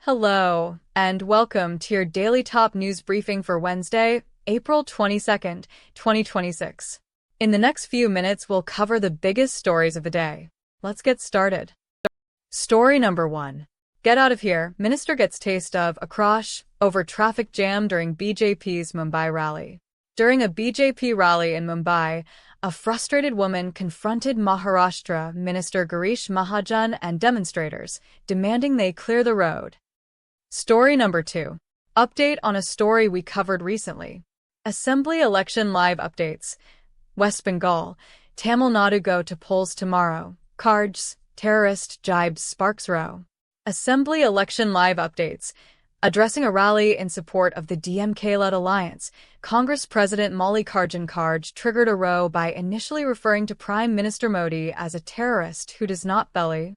Hello, and welcome to your daily top news briefing for Wednesday, April 22nd, 2026. In the next few minutes, we'll cover the biggest stories of the day. Let's get started. Story number 1. Get out of here. Minister gets taste of Akrosh over traffic jam during BJP's Mumbai rally. During a BJP rally in Mumbai, a frustrated woman confronted Maharashtra Minister Girish Mahajan and demonstrators, demanding they clear the road. Story number 2. Update on a story we covered recently. Assembly election live updates. West Bengal, Tamil Nadu go to polls tomorrow. Cards, terrorist jibes sparks row. Assembly election live updates. Addressing a rally in support of the DMK-led alliance, Congress President Mallikarjun Kharge triggered a row by initially referring to Prime Minister Modi as a terrorist who does not belly.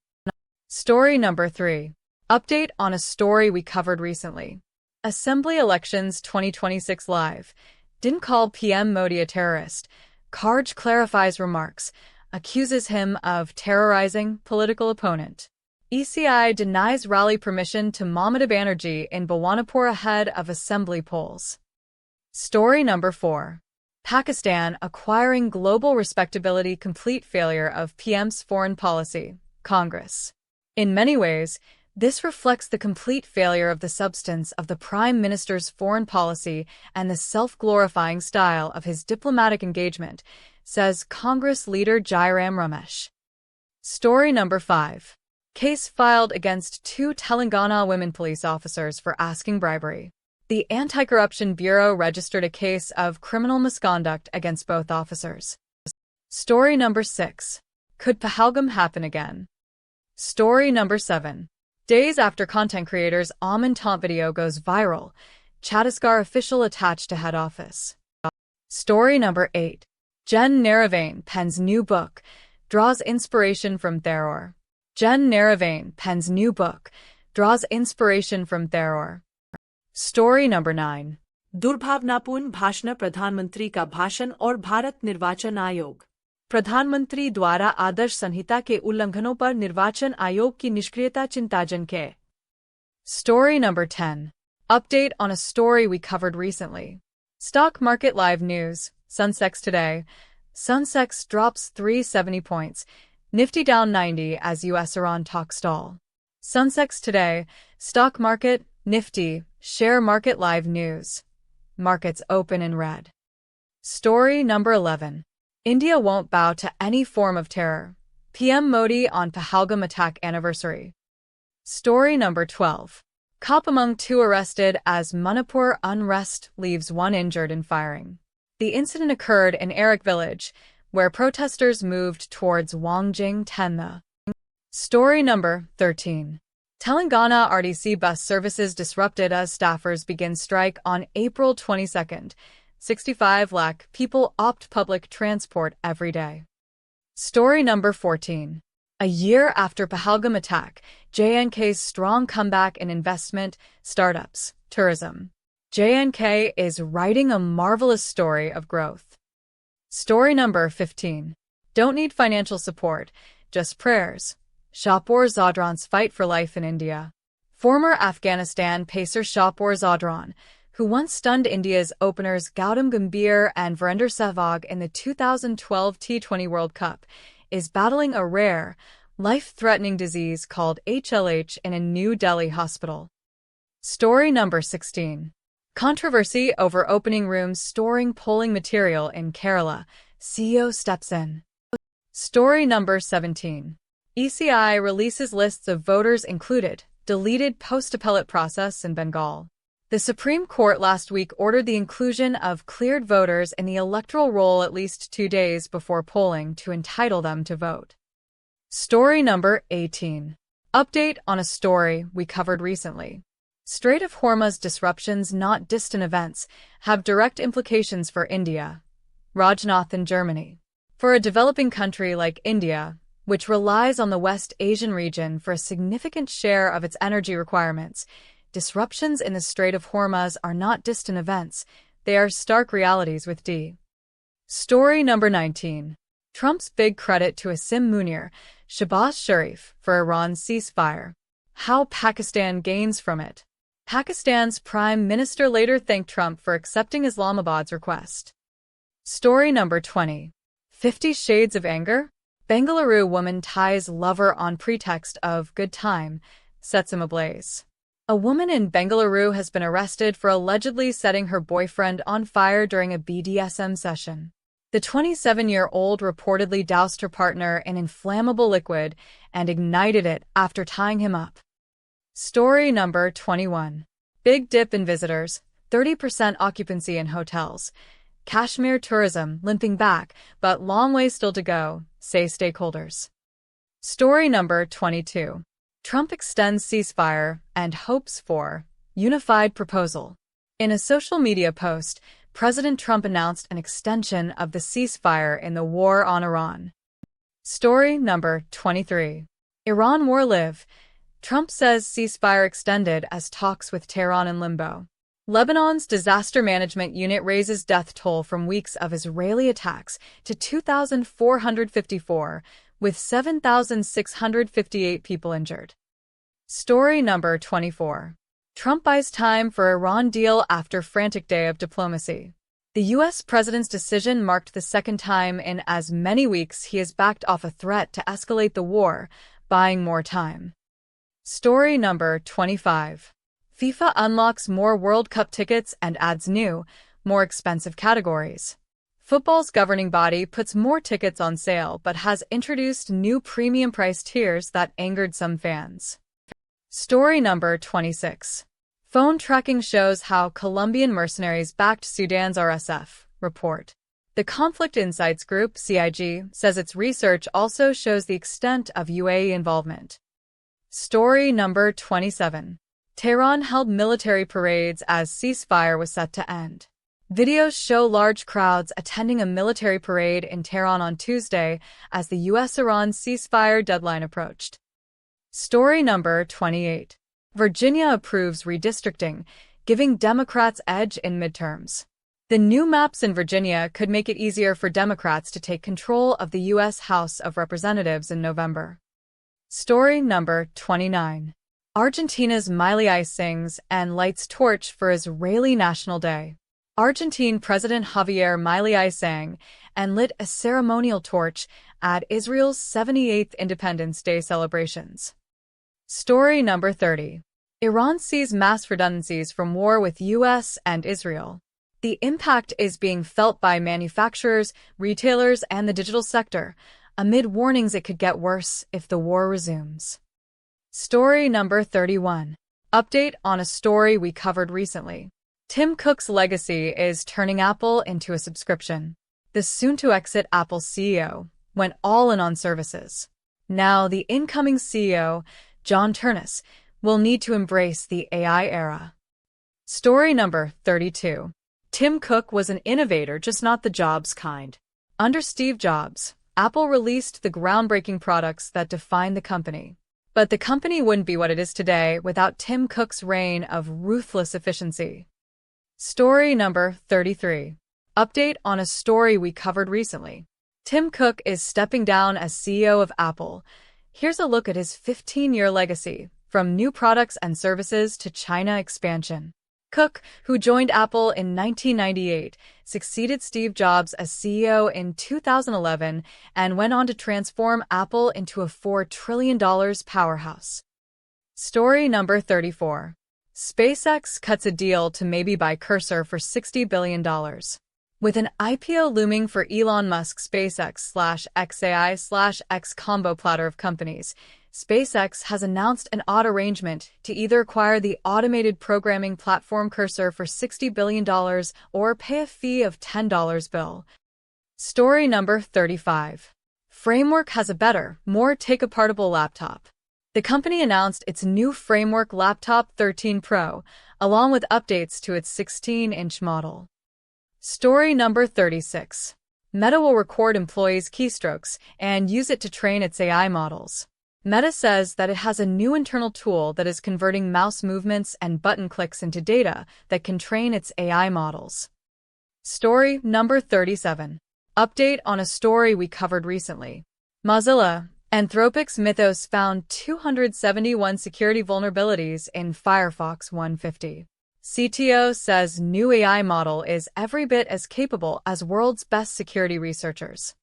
Story number 3. Update on a story we covered recently. Assembly Elections 2026 Live. Didn't call PM Modi a terrorist. Kharge clarifies remarks, accuses him of terrorizing political opponent. ECI denies rally permission to Mamata Banerjee in Bhawanipur ahead of assembly polls. Story number 4. Pakistan acquiring global respectability, complete failure of PM's foreign policy. Congress. In many ways, this reflects the complete failure of the substance of the Prime Minister's foreign policy and the self-glorifying style of his diplomatic engagement, says Congress leader Jairam Ramesh. Story number 5. Case filed against 2 Telangana women police officers for asking bribery. The Anti-Corruption Bureau registered a case of criminal misconduct against both officers. Story number 6. Could Pahalgam happen again? Story number 7. Days after content creator's Aman taunt video goes viral, Chhattisgarh official attached to head office. Story number 8. Jen Naravane pens new book, draws inspiration from Tharoor. Jen Naravane pens new book, draws inspiration from Tharoor. Story number 9. दुर्भावनापूर्ण भाषण प्रधानमंत्री का भाषण और भारत निर्वाचन आयोग। प्रधानमंत्री द्वारा आदर्श संहिता के उल्लंघनों पर निर्वाचन आयोग की निष्क्रियता चिंताजनक है। Story number 10. Update on a story we covered recently. Stock market live news. Sensex today. Sensex drops 370 points. Nifty down 90 as US-Iran talks stall. Sensex today. Stock market, Nifty, share market live news. Markets open in red. Story number 11. India won't bow to any form of terror. PM Modi on Pahalgam attack anniversary. Story number 12. Cop among 2 arrested as Manipur unrest leaves 1 injured in firing. The incident occurred in Arak village, where protesters moved towards Wangjing Tenna. Story number 13. Telangana RTC bus services disrupted as staffers begin strike on April 22nd. 65 lakh people opt public transport every day. Story number 14. A year after Pahalgam attack, JNK's strong comeback in investment, startups, tourism. JNK is writing a marvelous story of growth. Story number 15. Don't need financial support, just prayers. Shapur Zadran's fight for life in India. Former Afghanistan pacer Shapur Zadran, who once stunned India's openers Gautam Gambhir and Virender Sehwag in the 2012 T20 World Cup, is battling a rare, life-threatening disease called HLH in a New Delhi hospital. Story number 16. Controversy over opening rooms storing polling material in Kerala. CEO steps in. Story number 17. ECI releases lists of voters included, deleted post-appellate process in Bengal. The Supreme Court last week ordered the inclusion of cleared voters in the electoral roll at least 2 days before polling to entitle them to vote. Story number 18. Update on a story we covered recently. Strait of Hormuz disruptions, not distant events, have direct implications for India. Rajnath in Germany. For a developing country like India, which relies on the West Asian region for a significant share of its energy requirements, disruptions in the Strait of Hormuz are not distant events, they are stark realities with D. Story number 19. Trump's big credit to Asim Munir, Shehbaz Sharif, for Iran's ceasefire. How Pakistan gains from it. Pakistan's Prime Minister later thanked Trump for accepting Islamabad's request. Story number 20. 50 Shades of Anger? Bengaluru woman ties lover on pretext of good time, sets him ablaze. A woman in Bengaluru has been arrested for allegedly setting her boyfriend on fire during a BDSM session. The 27-year-old reportedly doused her partner in inflammable liquid and ignited it after tying him up. Story number 21. Big dip in visitors, 30% occupancy in hotels. Kashmir tourism limping back, but long way still to go, say stakeholders. Story number 22. Trump extends ceasefire and hopes for unified proposal. In a social media post, President Trump announced an extension of the ceasefire in the war on Iran. Story number 23. Iran war live. Trump says ceasefire extended as talks with Tehran in limbo. Lebanon's disaster management unit raises death toll from weeks of Israeli attacks to 2,454, with 7,658 people injured. Story number 24. Trump buys time for Iran deal after frantic day of diplomacy. The U.S. president's decision marked the second time in as many weeks he has backed off a threat to escalate the war, buying more time. Story number 25. FIFA unlocks more World Cup tickets and adds new, more expensive categories. Football's governing body puts more tickets on sale but has introduced new premium price tiers that angered some fans. Story number 26. Phone tracking shows how Colombian mercenaries backed Sudan's RSF, report. The Conflict Insights Group, CIG, says its research also shows the extent of UAE involvement. Story number 27. Tehran held military parades as ceasefire was set to end. Videos show large crowds attending a military parade in Tehran on Tuesday as the U.S.-Iran ceasefire deadline approached. Story number 28. Virginia approves redistricting, giving Democrats edge in midterms. The new maps in Virginia could make it easier for Democrats to take control of the U.S. House of Representatives in November. Story number 29. Argentina's Milei sings and lights torch for Israeli National Day. Argentine President Javier Milei sang and lit a ceremonial torch at Israel's 78th Independence Day celebrations. Story number 30. Iran sees mass redundancies from war with U.S. and Israel. The impact is being felt by manufacturers, retailers, and the digital sector, amid warnings it could get worse if the war resumes. Story number 31. Update on a story we covered recently. Tim Cook's legacy is turning Apple into a subscription. The soon-to-exit Apple CEO went all in on services. Now the incoming CEO, John Ternus, will need to embrace the AI era. Story number 32. Tim Cook was an innovator, just not the Jobs kind. Under Steve Jobs, Apple released the groundbreaking products that define the company. But the company wouldn't be what it is today without Tim Cook's reign of ruthless efficiency. Story number 33. Update on a story we covered recently. Tim Cook is stepping down as CEO of Apple. Here's a look at his 15-year legacy, from new products and services to China expansion. Cook, who joined Apple in 1998, succeeded Steve Jobs as CEO in 2011 and went on to transform Apple into a $4 trillion powerhouse. Story number 34. SpaceX cuts a deal to maybe buy Cursor for $60 billion. With an IPO looming for Elon Musk's SpaceX/xAI/X combo platter of companies, SpaceX has announced an odd arrangement to either acquire the automated programming platform Cursor for $60 billion or pay a fee of $10 bill. Story number 35. Framework has a better, more take-apartable laptop. The company announced its new Framework Laptop 13 Pro, along with updates to its 16-inch model. Story number 36. Meta will record employees' keystrokes and use it to train its AI models. Meta says that it has a new internal tool that is converting mouse movements and button clicks into data that can train its AI models. Story number 37. Update on a story we covered recently. Mozilla, Anthropic's Mythos found 271 security vulnerabilities in Firefox 150. CTO says new AI model is every bit as capable as world's best security researchers.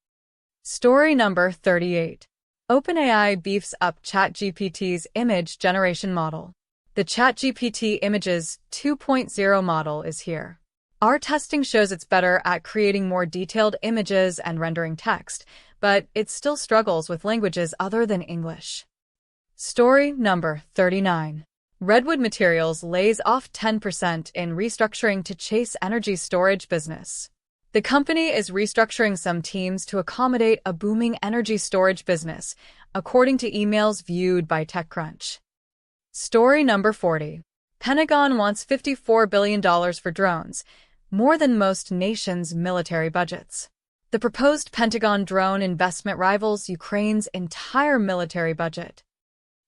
Story number 38. OpenAI beefs up ChatGPT's image generation model. The ChatGPT Images 2.0 model is here. Our testing shows it's better at creating more detailed images and rendering text, but it still struggles with languages other than English. Story number 39. Redwood Materials lays off 10% in restructuring to chase energy storage business. The company is restructuring some teams to accommodate a booming energy storage business, according to emails viewed by TechCrunch. Story number 40. Pentagon wants $54 billion for drones, more than most nations' military budgets. The proposed Pentagon drone investment rivals Ukraine's entire military budget.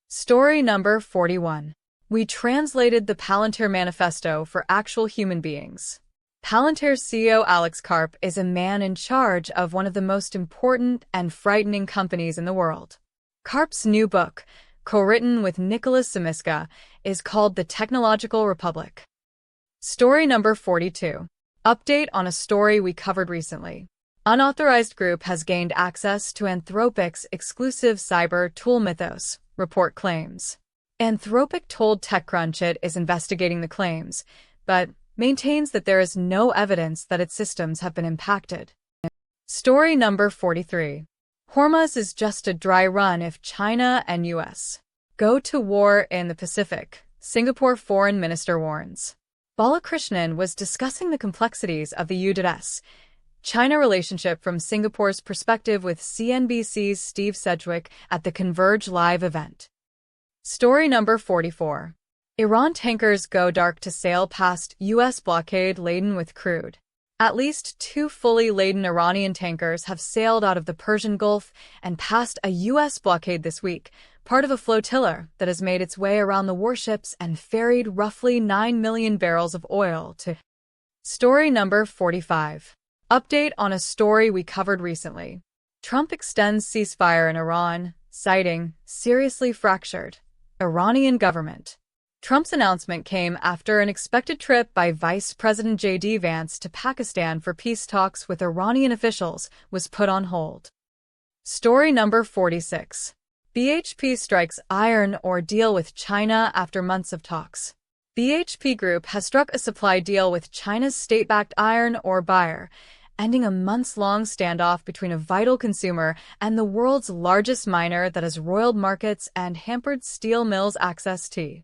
Story number 41. We translated the Palantir Manifesto for actual human beings. Palantir's CEO Alex Karp is a man in charge of one of the most important and frightening companies in the world. Karp's new book, co-written with Nicholas Simiska, is called The Technological Republic. Story number 42. Update on a story we covered recently. Unauthorized group has gained access to Anthropic's exclusive cyber tool Mythos, report claims. Anthropic told TechCrunch it is investigating the claims, but maintains that there is no evidence that its systems have been impacted. Story number 43. Hormuz is just a dry run if China and U.S. go to war in the Pacific, Singapore Foreign Minister warns. Balakrishnan was discussing the complexities of the U.S.-China relationship from Singapore's perspective with CNBC's Steve Sedgwick at the Converge Live event. Story number 44. Iran tankers go dark to sail past U.S. blockade laden with crude. At least 2 fully laden Iranian tankers have sailed out of the Persian Gulf and past a U.S. blockade this week, part of a flotilla that has made its way around the warships and ferried roughly 9 million barrels of oil to. Story number 45. Update on a story we covered recently. Trump extends ceasefire in Iran, citing seriously fractured Iranian government. Trump's announcement came after an expected trip by Vice President J.D. Vance to Pakistan for peace talks with Iranian officials was put on hold. Story number 46. BHP strikes iron ore deal with China after months of talks. BHP Group has struck a supply deal with China's state-backed iron ore buyer, ending a months-long standoff between a vital consumer and the world's largest miner that has roiled markets and hampered steel mills' access to.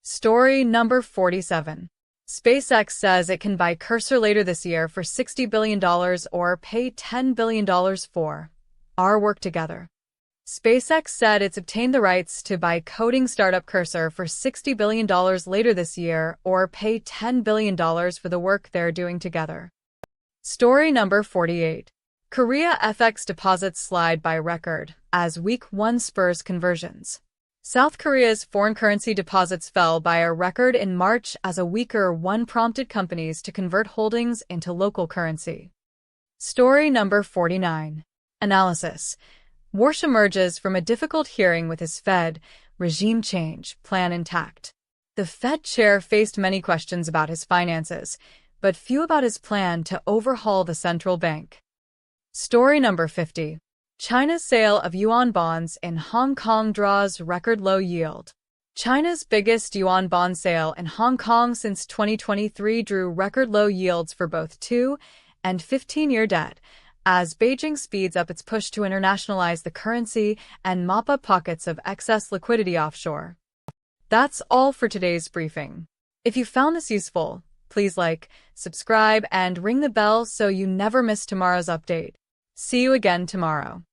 Story number 47. SpaceX says it can buy Cursor later this year for $60 billion or pay $10 billion for our work together. SpaceX said it's obtained the rights to buy coding startup Cursor for $60 billion later this year or pay $10 billion for the work they're doing together. Story number 48. Korea FX deposits slide by record as week 1 spurs conversions. South Korea's foreign currency deposits fell by a record in March as a weaker won prompted companies to convert holdings into local currency. Story number 49. Analysis. Warsh emerges from a difficult hearing with his Fed regime change plan intact. The Fed chair faced many questions about his finances, but few about his plan to overhaul the central bank. Story number 50. China's sale of yuan bonds in Hong Kong draws record low yield. China's biggest yuan bond sale in Hong Kong since 2023 drew record low yields for both 2- and 15-year debt, as Beijing speeds up its push to internationalize the currency and mop up pockets of excess liquidity offshore. That's all for today's briefing. If you found this useful, please like, subscribe, and ring the bell so you never miss tomorrow's update. See you again tomorrow.